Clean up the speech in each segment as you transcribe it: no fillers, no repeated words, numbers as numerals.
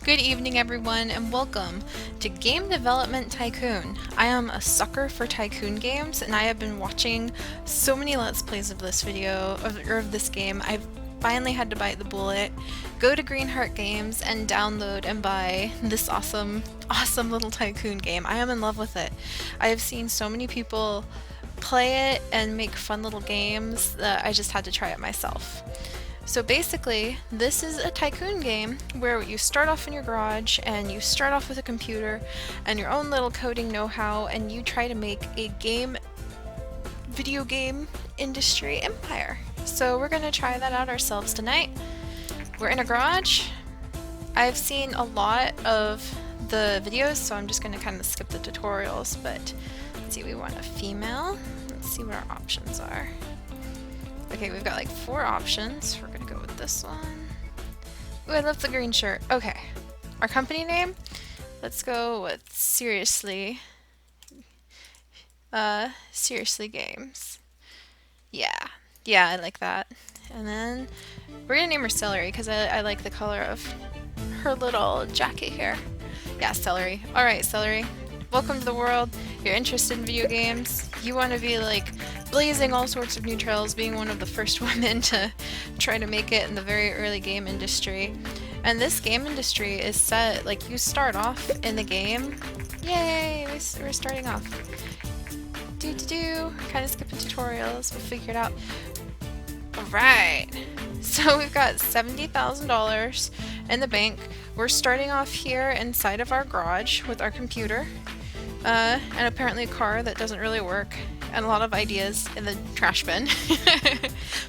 Good evening, everyone, and welcome to Game Development Tycoon. I am a sucker for Tycoon games, and I have been watching so many Let's Plays of this of this game. I've finally had to bite the bullet, go to Greenheart Games, and download and buy this awesome little Tycoon game. I am in love with it. I have seen so many people play it and make fun little games that I just had to try it myself. So basically, this is a tycoon game where you start off in your garage and you start off with a computer and your own little coding know-how, and you try to make a video game industry empire. So we're gonna try that out ourselves tonight. We're in a garage. I've seen a lot of the videos, so I'm just gonna kind of skip the tutorials, but let's see, we want a female. Let's see what our options are. Okay, we've got like 4 options. We're gonna go with this one. Ooh, I love the green shirt. Okay. Our company name? Let's go with Seriously Games. Yeah, I like that. And then we're gonna name her Celery because I like the color of her little jacket here. Yeah, Celery. Alright, Celery. Welcome to the world. You're interested in video games. You want to be like blazing all sorts of new trails, being one of the first women to try to make it in the very early game industry. And this game industry is set, like, you start off in the game. Yay! We're starting off. Kind of skipping tutorials. We'll figure it out. Alright. So we've got $70,000 in the bank. We're starting off here inside of our garage with our computer. And apparently a car that doesn't really work, and a lot of ideas in the trash bin.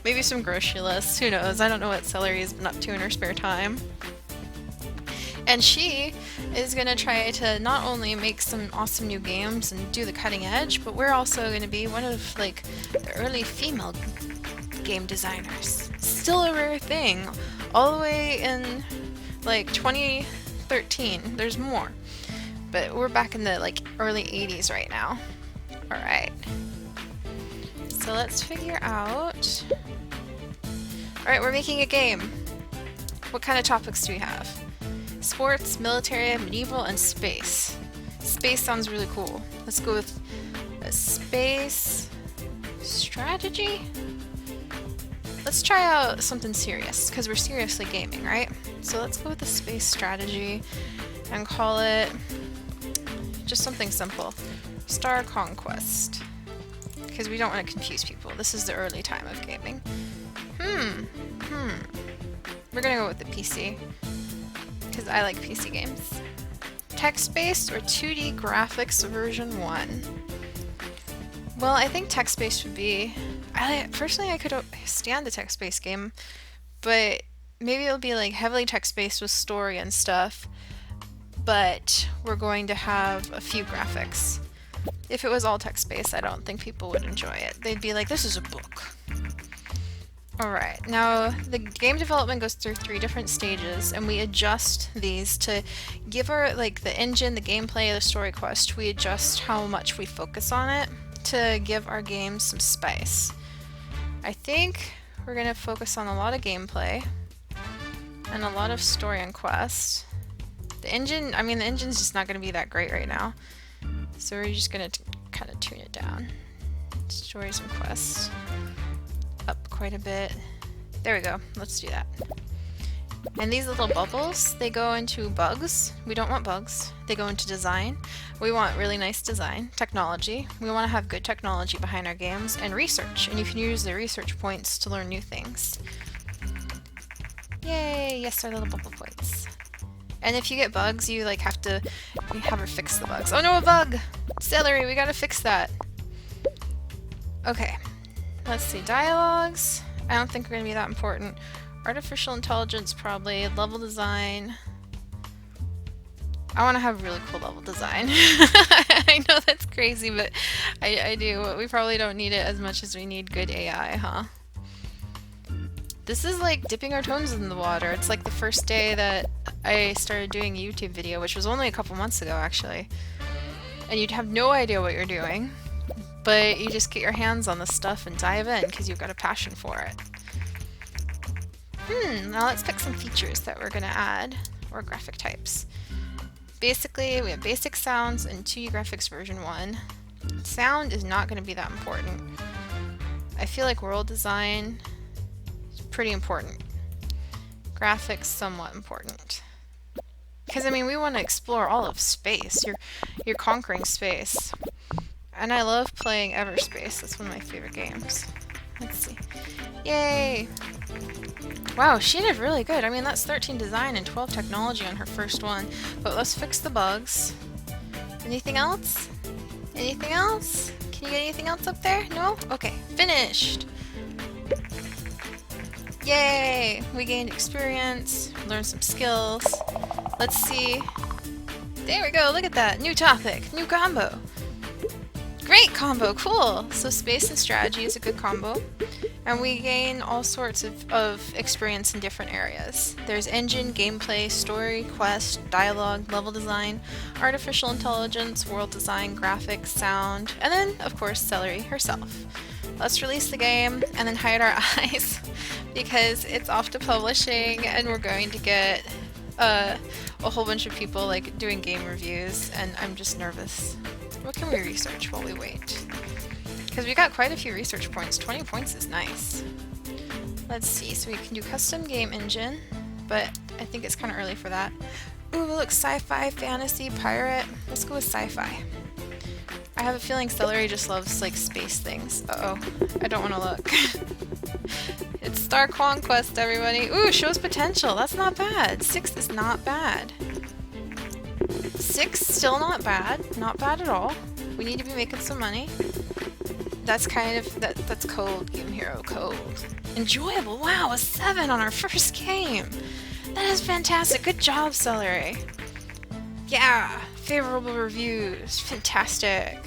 Maybe some grocery lists, who knows? I don't know what Celery's been up to in her spare time. And she is gonna try to not only make some awesome new games and do the cutting edge, but we're also gonna be one of like the early female game designers. Still a rare thing. All the way in like 2013. There's more. But we're back in the like early 80s right now. Alright. So let's figure out... Alright, we're making a game. What kind of topics do we have? Sports, military, medieval, and space. Space sounds really cool. Let's go with a space strategy? Let's try out something serious, because we're seriously gaming, right? So let's go with the space strategy and call it just something simple. Star Conquest. Because we don't want to confuse people. This is the early time of gaming. We're gonna go with the PC. Because I like PC games. Text-based or 2D graphics version 1? Well, I think text-based would be... personally, I could stand a text-based game, but maybe it'll be like heavily text-based with story and stuff. But we're going to have a few graphics. If it was all text-based, I don't think people would enjoy it. They'd be like, this is a book. Alright, now the game development goes through 3 different stages, and we adjust these to give our, like, the engine, the gameplay, the story quest, we adjust how much we focus on it to give our game some spice. I think we're going to focus on a lot of gameplay and a lot of story and quest. The engine, the engine's just not going to be that great right now. So we're just going to kind of tune it down. Stories and quests. Up quite a bit. There we go. Let's do that. And these little bubbles, they go into bugs. We don't want bugs. They go into design. We want really nice design. Technology. We want to have good technology behind our games. And research. And you can use the research points to learn new things. Yay! Yes, our little bubble points. And if you get bugs, you like have her fix the bugs. Oh no, a bug! Celery, we gotta fix that. Okay. Let's see, dialogues. I don't think are gonna be that important. Artificial intelligence, probably. Level design. I want to have really cool level design. I know that's crazy, but I do. We probably don't need it as much as we need good AI, huh? This is like dipping our toes in the water. It's like the first day that I started doing a YouTube video, which was only a couple months ago, actually. And you'd have no idea what you're doing, but you just get your hands on the stuff and dive in because you've got a passion for it. Now let's pick some features that we're gonna add. or graphic types. Basically, we have basic sounds and 2D graphics version 1. Sound is not going to be that important. I feel like world design is pretty important. Graphics, somewhat important. Because, I mean, we want to explore all of space. You're conquering space. And I love playing Everspace. That's one of my favorite games. Let's see. Yay! Wow, she did really good. I mean, that's 13 design and 12 technology on her first one. But let's fix the bugs. Anything else? Anything else? Can you get anything else up there? No? Okay, finished! Yay! We gained experience, learned some skills. Let's see. There we go, look at that! New topic, new combo! Great combo, cool! So space and strategy is a good combo. And we gain all sorts of experience in different areas. There's engine, gameplay, story, quest, dialogue, level design, artificial intelligence, world design, graphics, sound, and then, of course, Celery herself. Let's release the game and then hide our eyes because it's off to publishing and we're going to get a whole bunch of people like doing game reviews and I'm just nervous. What can we research while we wait? Because we got quite a few research points. 20 points is nice. Let's see. So we can do custom game engine, but I think it's kind of early for that. Ooh, look, sci-fi, fantasy, pirate. Let's go with sci-fi. I have a feeling Celery just loves like space things. Uh-oh. I don't want to look. It's Star Conquest, everybody. Ooh, shows potential. That's not bad. 6 is not bad. 6 still not bad. Not bad at all. We need to be making some money. That's kind of, that's cold, Game Hero, cold. Enjoyable, wow, a 7 on our first game! That is fantastic, good job, Celery! Yeah, favorable reviews, fantastic!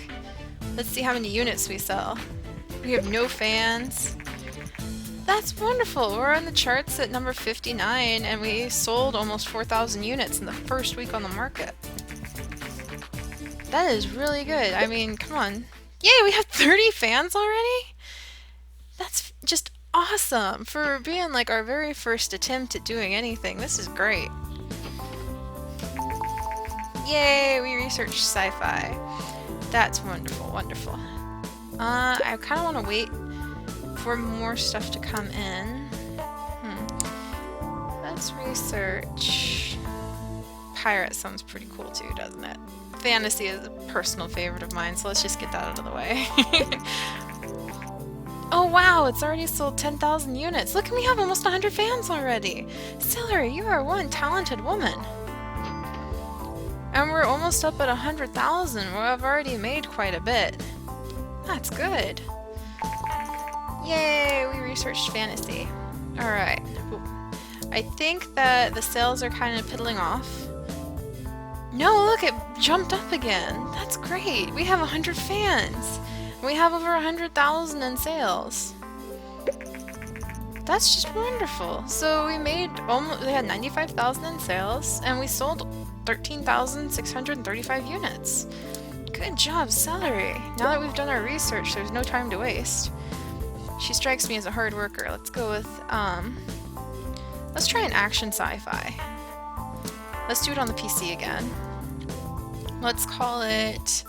Let's see how many units we sell. We have no fans. That's wonderful, we're on the charts at number 59 and we sold almost 4,000 units in the first week on the market. That is really good, I mean, come on. Yay, we have 30 fans already? That's just awesome for being like our very first attempt at doing anything. This is great. Yay, we researched sci-fi. That's wonderful, wonderful. I kind of want to wait for more stuff to come in. Let's research. Pirate sounds pretty cool too, doesn't it? Fantasy is a personal favorite of mine, so let's just get that out of the way. Oh wow, it's already sold 10,000 units. Look, we have almost 100 fans already. Celery, you are one talented woman. And we're almost up at 100,000. We've already made quite a bit. That's good. Yay, we researched fantasy. Alright. I think that the sales are kind of piddling off. No, look, it jumped up again. That's great. We have 100 fans. We have over 100,000 in sales. That's just wonderful. So we made we had 95,000 in sales and we sold 13,635 units. Good job, Celery. Now that we've done our research, there's no time to waste. She strikes me as a hard worker. Let's go with, let's try an action sci-fi. Let's do it on the PC again. Let's call it,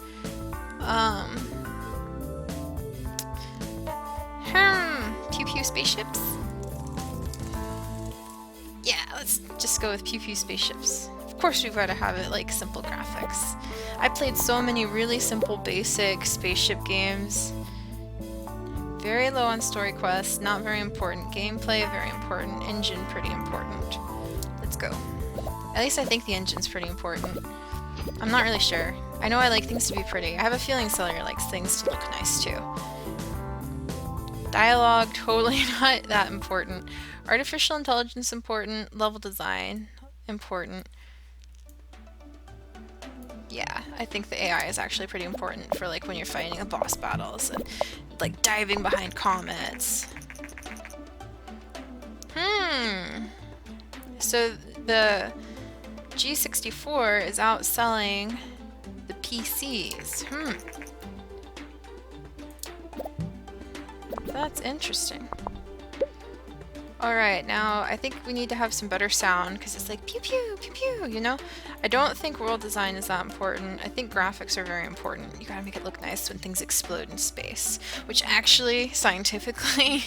Pew Pew Spaceships? Yeah, let's just go with Pew Pew Spaceships. Of course we've got to have it like simple graphics. I played so many really simple basic spaceship games. Very low on story quests, not very important. Gameplay, very important. Engine, pretty important. Let's go. At least I think the engine's pretty important. I'm not really sure. I know I like things to be pretty. I have a feeling Celery likes things to look nice too. Dialogue, totally not that important. Artificial intelligence, important. Level design, important. Yeah, I think the AI is actually pretty important for like when you're fighting the boss battles and like diving behind comets. So the G64 is outselling the PCs. That's interesting. Alright, now I think we need to have some better sound because it's like pew pew pew pew, you know? I don't think world design is that important. I think graphics are very important. You gotta make it look nice when things explode in space. Which actually, scientifically,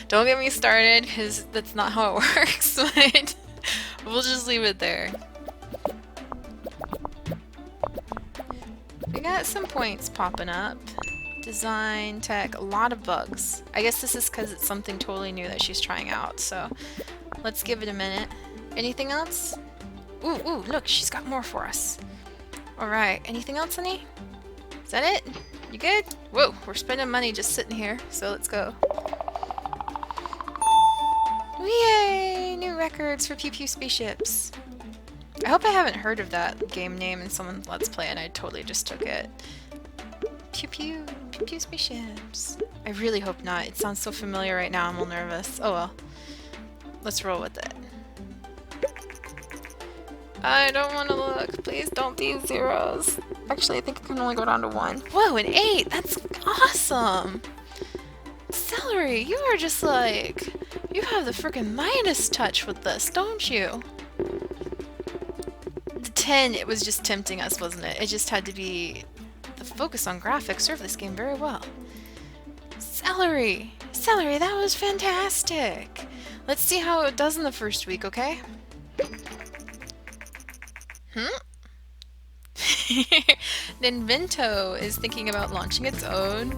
don't get me started because that's not how it works, but we'll just leave it there. We got some points popping up. Design, tech, a lot of bugs. I guess this is because it's something totally new that she's trying out, so let's give it a minute. Anything else? Ooh, ooh, look, she's got more for us. Alright, anything else, honey? Is that it? You good? Whoa, we're spending money just sitting here, so let's go. Yay! New records for Pew Pew Spaceships. I hope I haven't heard of that game name and someone Let's Play and I totally just took it. Pew pew, pew pew spaceships. I really hope not. It sounds so familiar right now, I'm all nervous. Oh well. Let's roll with it. I don't want to look. Please don't be zeros. Actually, I think I can only go down to 1. Whoa, an 8! That's awesome! Celery, you are just like... You have the frickin' Midas touch with this, don't you? The 10, it was just tempting us, wasn't it? It just had to be... The focus on graphics served this game very well. Celery! Celery, that was fantastic! Let's see how it does in the first week, okay? Ninvento is thinking about launching its own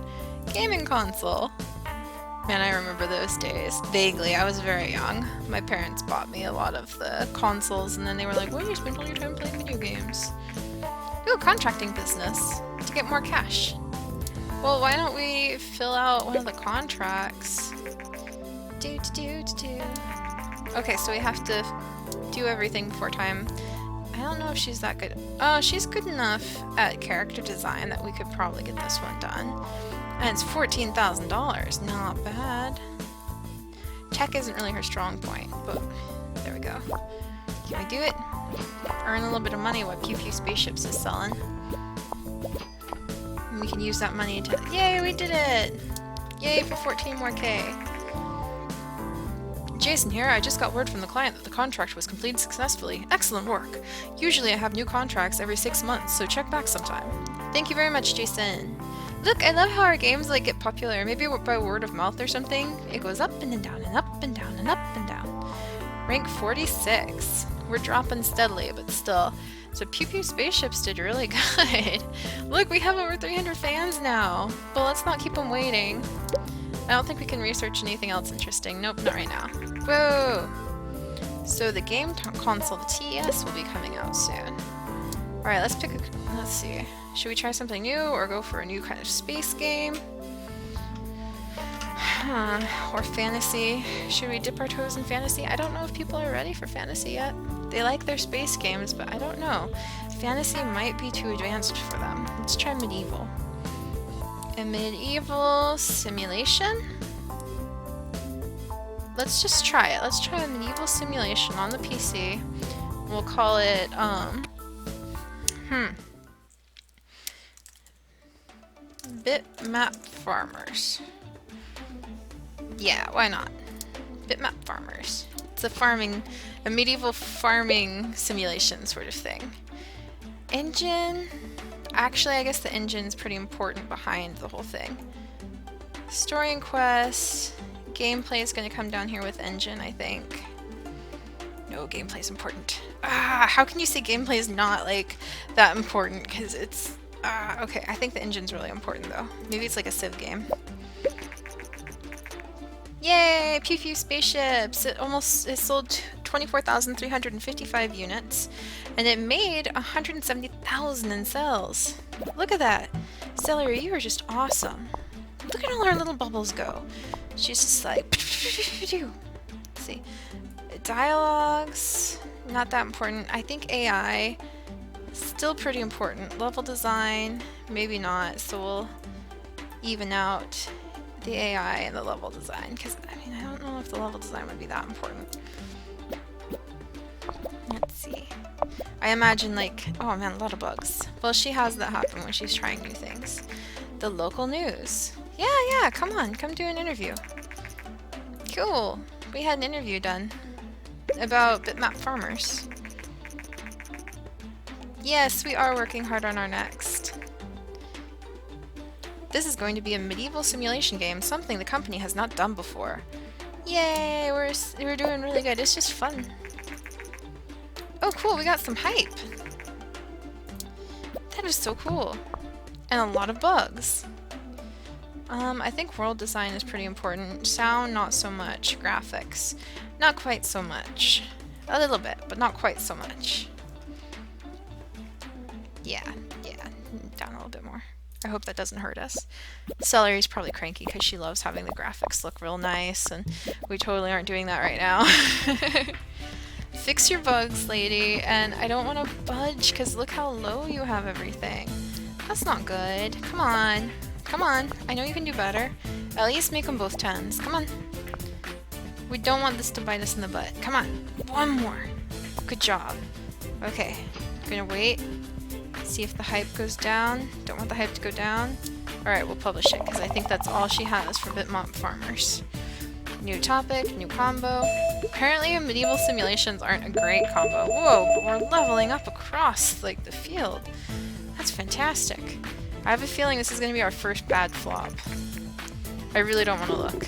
gaming console. Man, I remember those days. Vaguely, I was very young. My parents bought me a lot of the consoles and then they were like, "Why do you spend all your time playing video games?" Ooh, contracting business. To get more cash. Well, why don't we fill out one of the contracts? Okay, so we have to do everything before time. I don't know if she's that good. Oh, she's good enough at character design that we could probably get this one done. And it's $14,000. Not bad. Tech isn't really her strong point, but there we go. Can we do it? Earn a little bit of money while Pew Pew Spaceships is selling. And we can use that money to... Yay, we did it! Yay for 14 more K. Jason here, I just got word from the client that the contract was completed successfully. Excellent work. Usually I have new contracts every 6 months, so check back sometime. Thank you very much, Jason. Look, I love how our games like get popular, maybe by word of mouth or something. It goes up and then down and up and down and up and down. Rank 46. We're dropping steadily, but still. So Pew Pew Spaceships did really good. Look, we have over 300 fans now. But let's not keep them waiting. I don't think we can research anything else interesting. Nope, not right now. Whoa! So the game console, the TES, will be coming out soon. Alright, let's pick a... Let's see. Should we try something new or go for a new kind of space game? Or fantasy. Should we dip our toes in fantasy? I don't know if people are ready for fantasy yet. They like their space games, but I don't know. Fantasy might be too advanced for them. Let's try medieval. A medieval simulation? Let's just try it. Let's try a medieval simulation on the PC. We'll call it, Bitmap Farmers. Yeah, why not? Bitmap Farmers. It's a medieval farming simulation sort of thing. Engine? Actually, I guess the engine's pretty important behind the whole thing. Story and quest. Gameplay is going to come down here with engine, I think. No, gameplay's important. How can you say gameplay is not, like, that important? Because it's... okay, I think the engine's really important, though. Maybe it's like a Civ game. Yay! Pew Pew Spaceships! It sold 24,355 units, and it made 170,000 in sales. Look at that! Celery, you are just awesome. Look at all our little bubbles go. She's just like... Let's see. Dialogues, not that important. I think AI, still pretty important. Level design, maybe not, so we'll even out the AI and the level design, because, I mean, I don't know if the level design would be that important. Let's see. I imagine, like, oh man, a lot of bugs. Well, she has that happen when she's trying new things. The local news. Yeah, come on, come do an interview. Cool. we had an interview done about bitmap farmers. Yes, we are working hard on our next. This is going to be a medieval simulation game, something the company has not done before. Yay, we're doing really good. It's just fun. Oh cool, we got some hype. That is so cool. And a lot of bugs. I think world design is pretty important. Sound, not so much. Graphics, not quite so much. A little bit, but not quite so much. Yeah, down a little bit more. I hope that doesn't hurt us. Celery's probably cranky because she loves having the graphics look real nice, and we totally aren't doing that right now. Fix your bugs, lady, and I don't want to budge because look how low you have everything. That's not good. Come on. Come on. I know you can do better. At least make them both 10s. Come on. We don't want this to bite us in the butt. Come on. One more. Good job. Okay. I'm gonna wait. See if the hype goes down. Don't want the hype to go down. Alright, we'll publish it because I think that's all she has for bitmap farmers. New topic, new combo. Apparently medieval simulations aren't a great combo. Whoa, but we're leveling up across like the field. That's fantastic. I have a feeling this is going to be our first bad flop. I really don't want to look.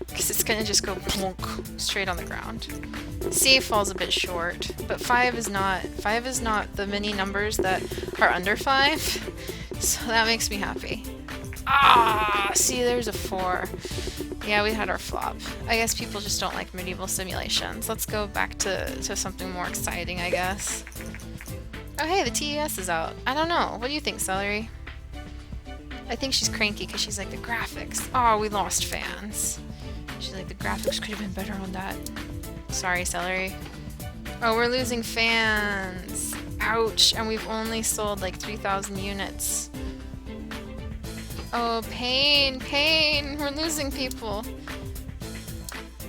Because it's going to just go plonk straight on the ground. C falls a bit short, but 5 is not the many numbers that are under 5, so that makes me happy. Ah, see, there's a 4. Yeah, we had our flop. I guess people just don't like medieval simulations. Let's go back to something more exciting, I guess. Oh hey, the TES is out. I don't know. What do you think, Celery? I think she's cranky because she's like, the graphics. Oh, we lost fans. She's like, the graphics could have been better on that. Sorry, Celery. Oh, we're losing fans. Ouch. And we've only sold like 3,000 units. Oh, pain, pain. We're losing people.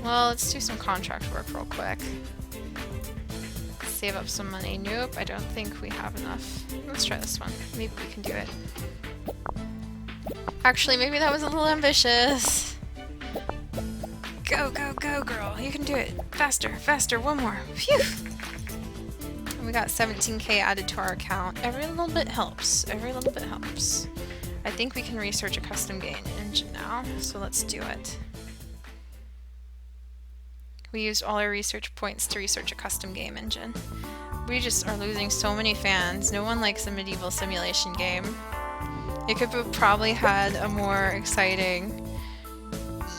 Well, let's do some contract work real quick. Save up some money. Nope, I don't think we have enough. Let's try this one. Maybe we can do it. Actually, maybe that was a little ambitious. Go, go, go, girl. You can do it. Faster, faster. One more. Phew. And we got 17k added to our account. Every little bit helps. Every little bit helps. I think we can research a custom game engine now, so let's do it. We used all our research points to research a custom game engine. We just are losing so many fans. No one likes a medieval simulation game. It could have probably had a more exciting...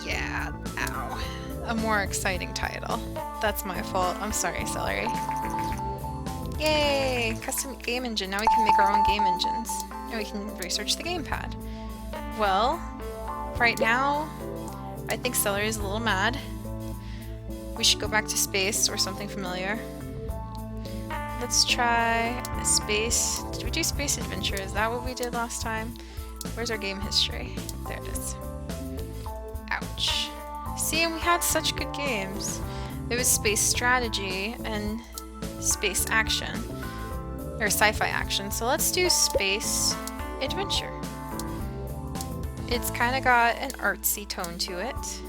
Yeah, ow. A more exciting title. That's my fault. I'm sorry, Celery. Yay! Custom game engine. Now we can make our own game engines. And we can research the gamepad. Well, right now, I think Celery is a little mad. We should go back to space or something familiar. Let's try space. Did we do Space Adventure? Is that what we did last time? Where's our game history? There it is. Ouch. See, and we had such good games. There was Space Strategy and Space Action. Or Sci-Fi Action. So let's do Space Adventure. It's kind of got an artsy tone to it.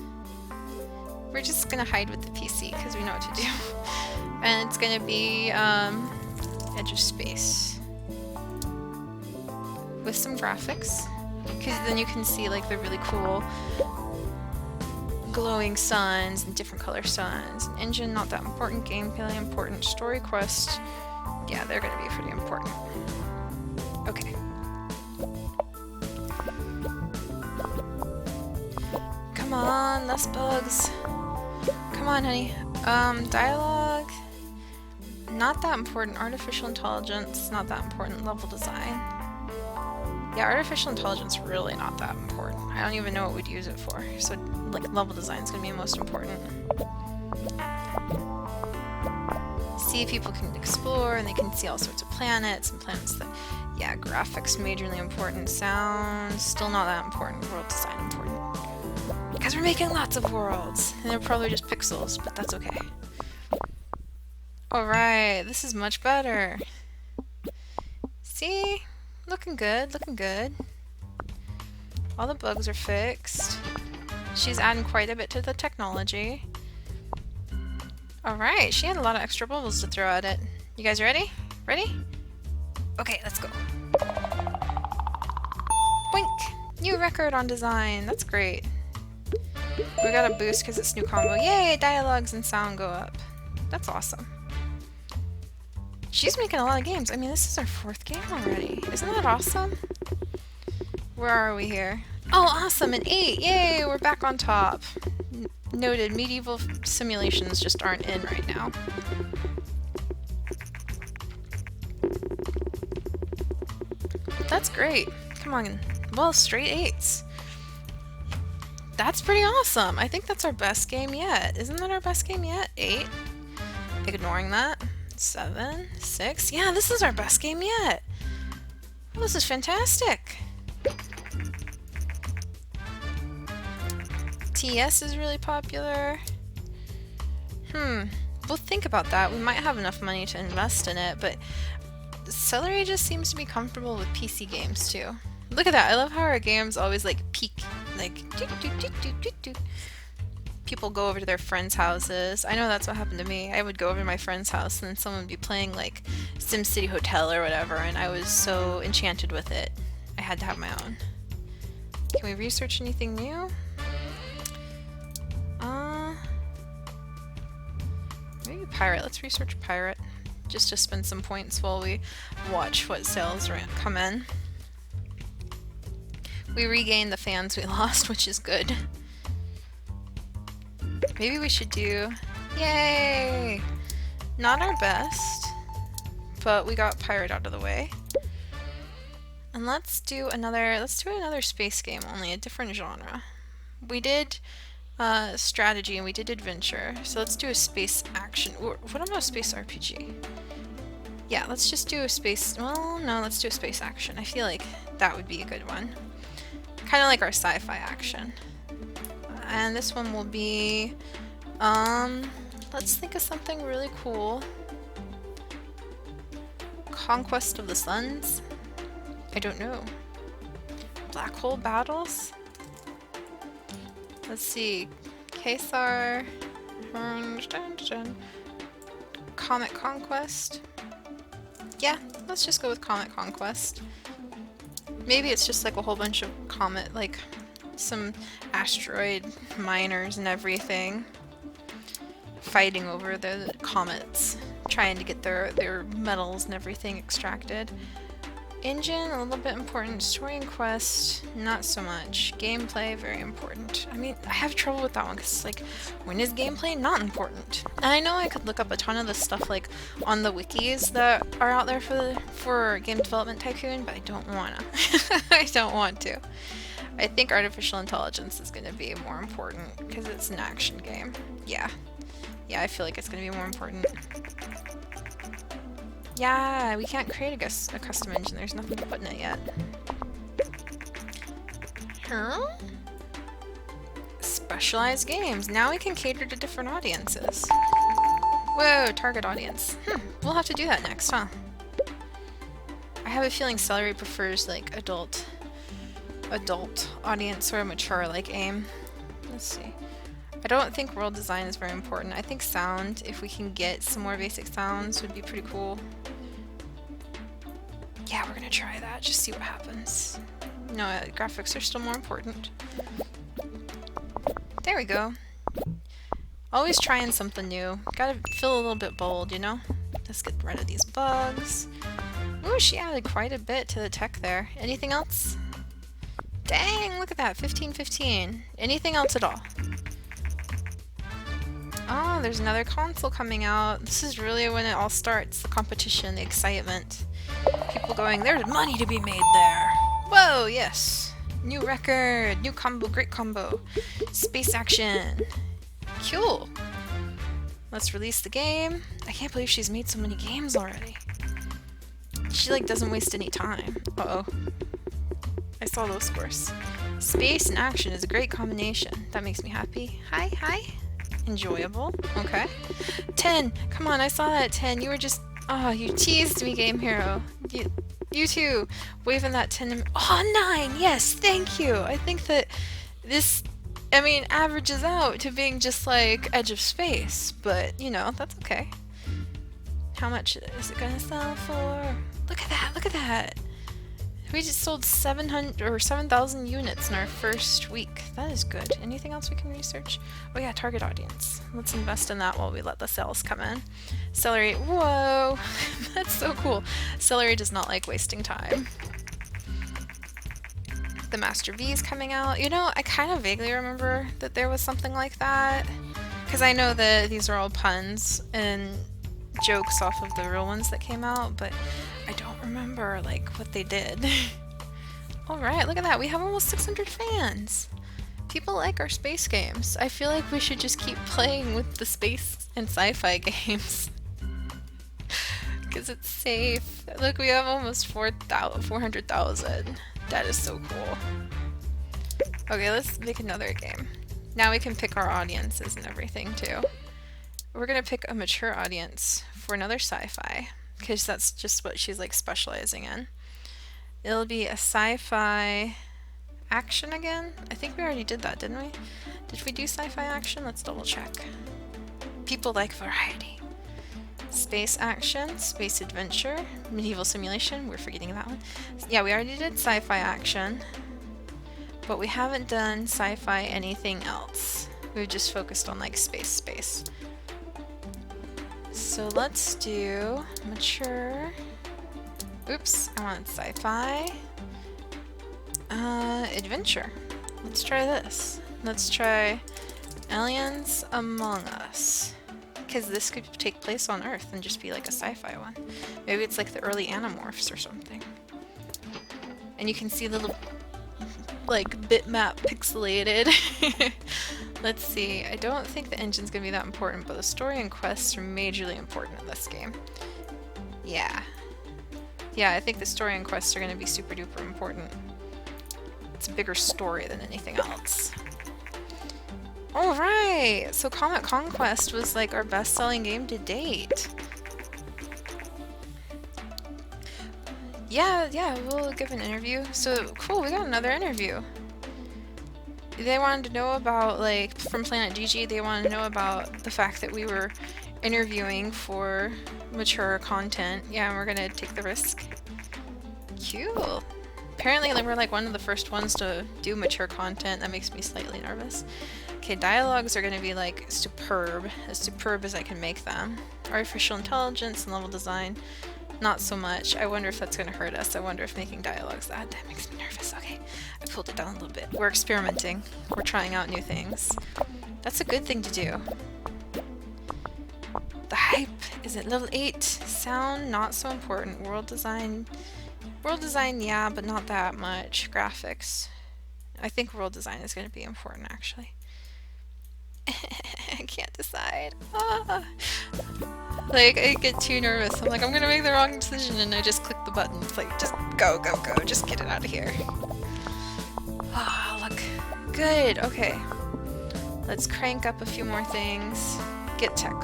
We're just gonna hide with the PC because we know what to do. And it's gonna be Edge of Space with some graphics, because then you can see like the really cool glowing suns and different color suns. Engine, not that important. Gameplay important. Story quest, yeah, they're gonna be pretty important. Okay. Come on, less bugs. Come on, honey. Dialogue, not that important. Artificial intelligence, not that important. Level design. Yeah, artificial intelligence really not that important. I don't even know what we'd use it for. So, like, level design is going to be most important. See, people can explore and they can see all sorts of planets and planets that, yeah, graphics majorly important. Sound, still not that important. World design important. Because we're making lots of worlds. And they're probably just pixels, but that's okay. Alright, this is much better. See? Looking good, looking good. All the bugs are fixed. She's adding quite a bit to the technology. Alright, she had a lot of extra bubbles to throw at it. You guys ready? Ready? Okay, let's go. Boink! New record on design. That's great. We got a boost because it's new combo. Yay! Dialogues and sound go up. That's awesome. She's making a lot of games. I mean, this is our 4th game already. Isn't that awesome? Where are we here? Oh, awesome! An 8! Yay! We're back on top. Noted, medieval simulations just aren't in right now. That's great. Come on. Well, straight 8s. That's pretty awesome. I think that's our best game yet. Isn't that our best game yet? 8. Ignoring that. 7. 6. Yeah, this is our best game yet. Well, this is fantastic. TS is really popular. We'll think about that. We might have enough money to invest in it, but Celery just seems to be comfortable with PC games too. Look at that. I love how our games always like peak, like doo -doo -doo -doo -doo -doo -doo. People go over to their friends' houses. I know that's what happened to me. I would go over to my friend's house and then someone would be playing like SimCity Hotel or whatever, and I was so enchanted with it. I had to have my own. Can we research anything new? Maybe pirate. Let's research pirate. Just to spend some points while we watch what sales come in. We regained the fans we lost, which is good. Maybe we should do... Yay! Not our best, but we got pirate out of the way. And let's do another space game, only a different genre. We did strategy and we did adventure, so let's do a space action. What about a space RPG? Yeah, let's just do a space... Well, no, let's do a space action. I feel like that would be a good one. Kind of like our sci-fi action. And this one will be... let's think of something really cool. Conquest of the Suns? I don't know. Black hole battles? Let's see. Caesar. Comet Conquest. Yeah, let's just go with Comet Conquest. Maybe it's just like a whole bunch of comet, like some asteroid miners and everything fighting over the comets, trying to get their metals and everything extracted. Engine, a little bit important. Story and quest, not so much. Gameplay, very important. I mean, I have trouble with that one because, like, when is gameplay not important? And I know I could look up a ton of this stuff, like, on the wikis that are out there for Game Development Tycoon, but I don't wanna. I don't want to. I think artificial intelligence is going to be more important because it's an action game. Yeah. Yeah, I feel like it's going to be more important. Yeah, we can't create a custom engine. There's nothing to put in it yet. Huh? Specialized games. Now we can cater to different audiences. Whoa, target audience. We'll have to do that next, huh? I have a feeling Celery prefers, like, adult audience or mature, like, aim. Let's see. I don't think world design is very important. I think sound, if we can get some more basic sounds, would be pretty cool. Yeah, we're gonna try that, just see what happens. No, graphics are still more important. There we go. Always trying something new. Gotta feel a little bit bold, you know? Let's get rid of these bugs. Ooh, she added quite a bit to the tech there. Anything else? Dang, look at that, 15-15. Anything else at all? Oh, there's another console coming out. This is really when it all starts, the competition, the excitement. People going, there's money to be made there. Whoa, yes. New record, new combo, great combo. Space action. Cool. Let's release the game. I can't believe she's made so many games already. She, like, doesn't waste any time. Uh-oh. I saw those scores. Space and action is a great combination. That makes me happy. Hi, hi. Enjoyable. Okay. 10. Come on, I saw that 10. You were just... Oh, you teased me, Game Hero. You too. Waving that 10. Oh, 9. Yes, thank you. I think that this I mean, averages out to being just like Edge of Space, but you know, that's okay. How much is it gonna sell for? Look at that, look at that! We just sold 700 or 7,000 units in our first week. That is good. Anything else we can research? Oh yeah, target audience. Let's invest in that while we let the sales come in. Celery, whoa! That's so cool. Celery does not like wasting time. The Master V is coming out. You know, I kind of vaguely remember that there was something like that. Because I know that these are all puns and jokes off of the real ones that came out, but I don't remember, like, what they did. Alright, look at that. We have almost 600 fans. People like our space games. I feel like we should just keep playing with the space and sci-fi games. Because it's safe. Look, we have almost 400,000. That is so cool. Okay, let's make another game. Now we can pick our audiences and everything too. We're gonna pick a mature audience for another sci-fi, because that's just what she's like specializing in. It'll be a sci-fi action again. I think we already did that, didn't we? Did we do sci-fi action? Let's double check. People like variety. Space action, space adventure, medieval simulation, we're forgetting that one. Yeah, we already did sci-fi action, but we haven't done sci-fi anything else. We've just focused on like space. So let's do mature. Oops, I want sci-fi. Adventure. Let's try this. Let's try Aliens Among Us. Because this could take place on Earth and just be like a sci-fi one. Maybe it's like the early Animorphs or something. And you can see the little, like, bitmap pixelated. Let's see. I don't think the engine's gonna be that important, but the story and quests are majorly important in this game. Yeah. Yeah, I think the story and quests are gonna be super duper important. It's a bigger story than anything else. Alright! So Conquest was like our best-selling game to date. Yeah, we'll give an interview. So, cool, we got another interview. They wanted to know about, like, from Planet GG, they wanted to know about the fact that we were interviewing for mature content. Yeah, and we're gonna take the risk. Cool. Apparently, like, we're like one of the first ones to do mature content. That makes me slightly nervous. Okay, dialogues are gonna be like superb as I can make them. Artificial intelligence and level design, not so much. I wonder if that's gonna hurt us. I wonder if making dialogues, that makes me nervous. Okay, I pulled it down a little bit. We're experimenting. We're trying out new things. That's a good thing to do. The hype is at level 8. Sound, not so important. World design, yeah, but not that much. Graphics. I think world design is gonna be important, actually. I can't decide. Ah. Like, I get too nervous. I'm like, I'm gonna make the wrong decision, and I just click the button. It's like, just go, just get it out of here. Ah, look. Good, okay. Let's crank up a few more things. Get tech.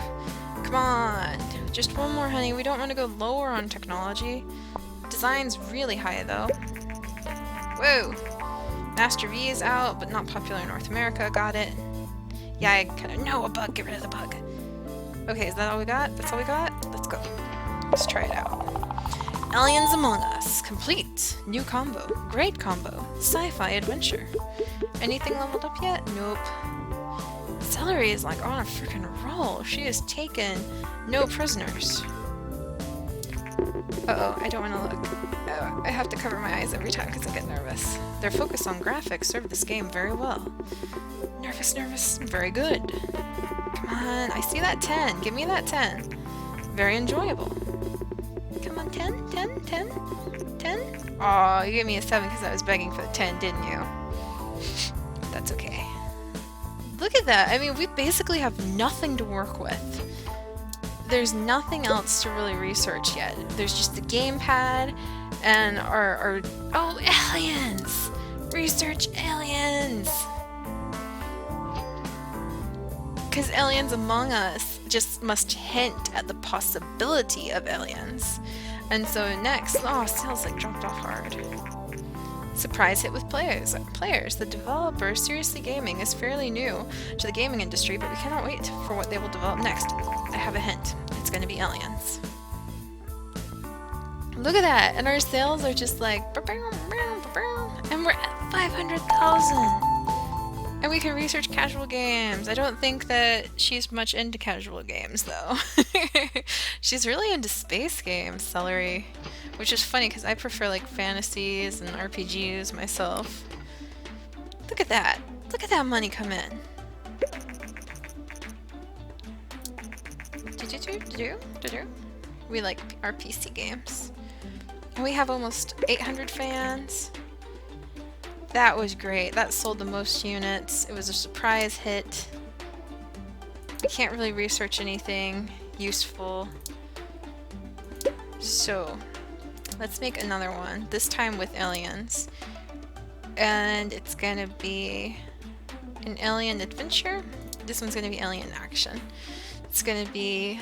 Come on. Just one more, honey. We don't want to go lower on technology. Design's really high, though. Whoa. Master V is out, but not popular in North America. Got it. Yeah, I kind of know a bug. Get rid of the bug. Okay, is that all we got? That's all we got? Let's go. Let's try it out. Aliens Among Us. Complete. New combo. Great combo. Sci-fi adventure. Anything leveled up yet? Nope. Celery is like on a freaking roll. She has taken no prisoners. Uh-oh, I don't want to look. Oh, I have to cover my eyes every time because I get nervous. Their focus on graphics served this game very well. Nervous. Very good. Come on, I see that 10. Give me that 10. Very enjoyable. Come on, 10? 10? Aw, you gave me a 7 because I was begging for the 10, didn't you? That's okay. Look at that. I mean, we basically have nothing to work with. There's nothing else to really research yet. There's just the gamepad and our oh, aliens! Research aliens! Because Aliens Among Us just must hint at the possibility of aliens. And so next, oh, sales like dropped off hard. Surprise hit with players. The developer, Seriously Gaming, is fairly new to the gaming industry, but we cannot wait for what they will develop next. I have a hint. It's going to be aliens. Look at that! And our sales are just like... And we're at 500,000! And we can research casual games. I don't think that she's much into casual games, though. She's really into space games, Celery. Which is funny, because I prefer, like, fantasies and RPGs myself. Look at that! Look at that money come in! We like our PC games. And we have almost 800 fans. That was great. That sold the most units. It was a surprise hit. We can't really research anything useful. So, let's make another one. This time with aliens. And it's gonna be an alien adventure. This one's gonna be alien action. It's gonna be,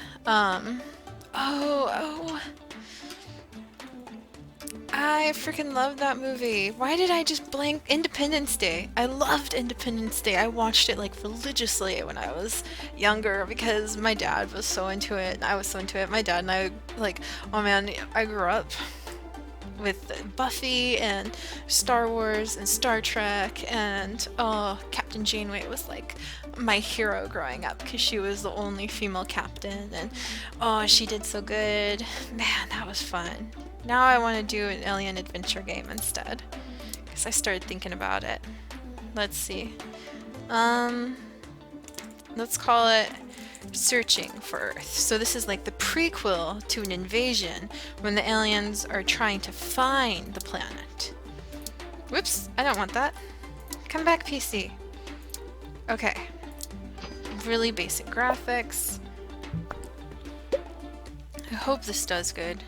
I freaking love that movie. Why did I just blank Independence Day? I loved Independence Day. I watched it like religiously when I was younger because my dad was so into it and I was so into it. My dad and I, like, oh man, I grew up with Buffy and Star Wars and Star Trek and Captain Janeway was like my hero growing up because she was the only female captain and she did so good. Man, that was fun. Now I want to do an alien adventure game instead because I started thinking about it. Let's see. Let's call it Searching for Earth. So this is like the prequel to an invasion when the aliens are trying to find the planet. Whoops, I don't want that. Come back, PC. Okay. Really basic graphics. I hope this does good.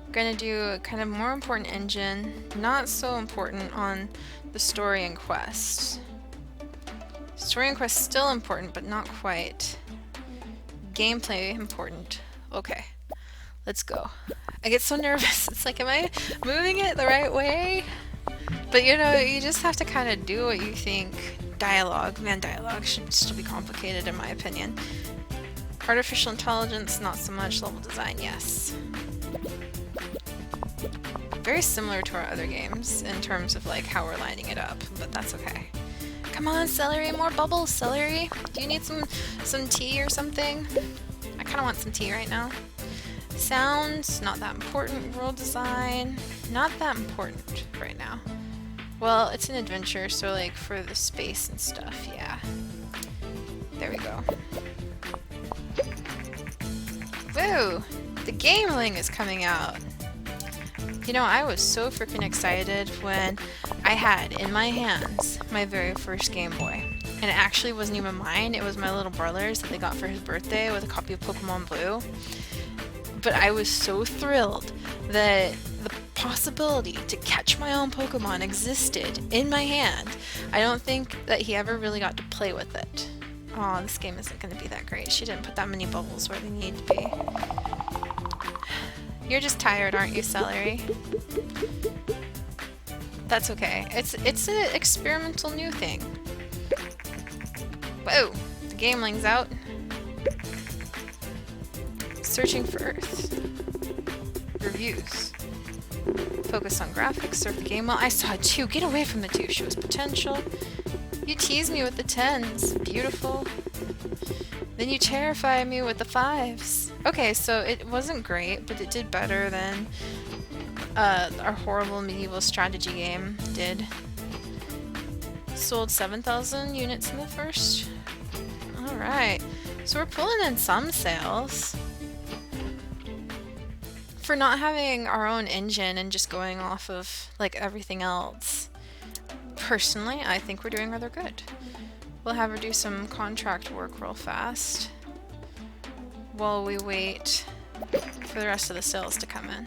We're gonna do a kind of more important engine, not so important on the story and quest. Story and quest still important, but not quite. Gameplay important. Okay, let's go. I get so nervous. It's like, am I moving it the right way? But you know, you just have to kind of do what you think. Dialogue. Man, dialogue should still be complicated in my opinion. Artificial intelligence, not so much. Level design, yes. Very similar to our other games in terms of like how we're lining it up, but that's okay. Come on, Celery, more bubbles, Celery. Do you need some tea or something? I kind of want some tea right now. Sounds, not that important. World design, not that important right now. Well, it's an adventure, so like for the space and stuff, yeah. There we go. Woo! The Gameling is coming out. You know, I was so freaking excited when I had in my hands my very first Game Boy. And it actually wasn't even mine, it was my little brother's that they got for his birthday with a copy of Pokemon Blue. But I was so thrilled that the possibility to catch my own Pokemon existed in my hand. I don't think that he ever really got to play with it. Oh, this game isn't going to be that great. She didn't put that many bubbles where they need to be. You're just tired, aren't you, Celery? That's okay. It's an experimental new thing. Whoa! The Gameling's out. Searching for Earth. Reviews. Focus on graphics, surf the game well. I saw a 2. Get away from the 2. Shows potential. You tease me with the 10s. Beautiful. Then you terrify me with the 5s. Okay, so it wasn't great, but it did better than our horrible medieval strategy game did. Sold 7,000 units in the first. Alright. So we're pulling in some sales. For not having our own engine and just going off of like everything else. Personally, I think we're doing rather good. We'll have her do some contract work real fast while we wait for the rest of the sales to come in.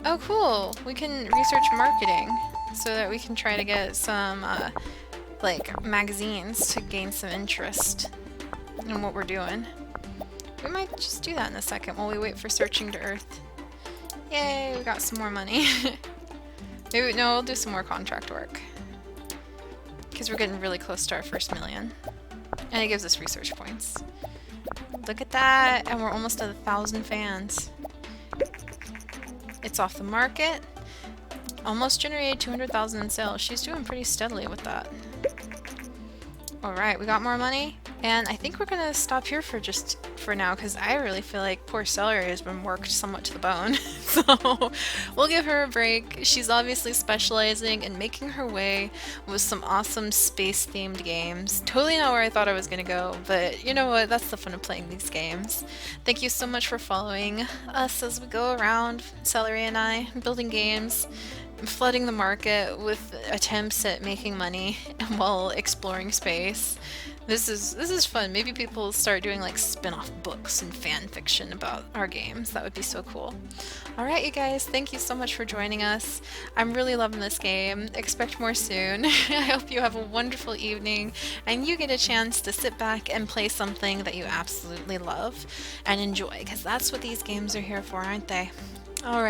Oh cool! We can research marketing so that we can try to get some like magazines to gain some interest in what we're doing. We might just do that in a second while we wait for Searching to Earth. Yay, we got some more money. Maybe, no, we'll do some more contract work. Because we're getting really close to our first million. And it gives us research points. Look at that! And we're almost at 1,000 fans. It's off the market. Almost generated 200,000 in sales. She's doing pretty steadily with that. Alright, we got more money. And I think we're gonna stop here for now, because I really feel like poor Celery has been worked somewhat to the bone. So we'll give her a break. She's obviously specializing in making her way with some awesome space-themed games. Totally not where I thought I was gonna go, but you know what? That's the fun of playing these games. Thank you so much for following us as we go around, Celery and I, building games, flooding the market with attempts at making money while exploring space. This is fun. Maybe people will start doing like spin-off books and fan fiction about our games. That would be so cool. Alright, you guys, thank you so much for joining us. I'm really loving this game. Expect more soon. I hope you have a wonderful evening and you get a chance to sit back and play something that you absolutely love and enjoy, because that's what these games are here for, aren't they?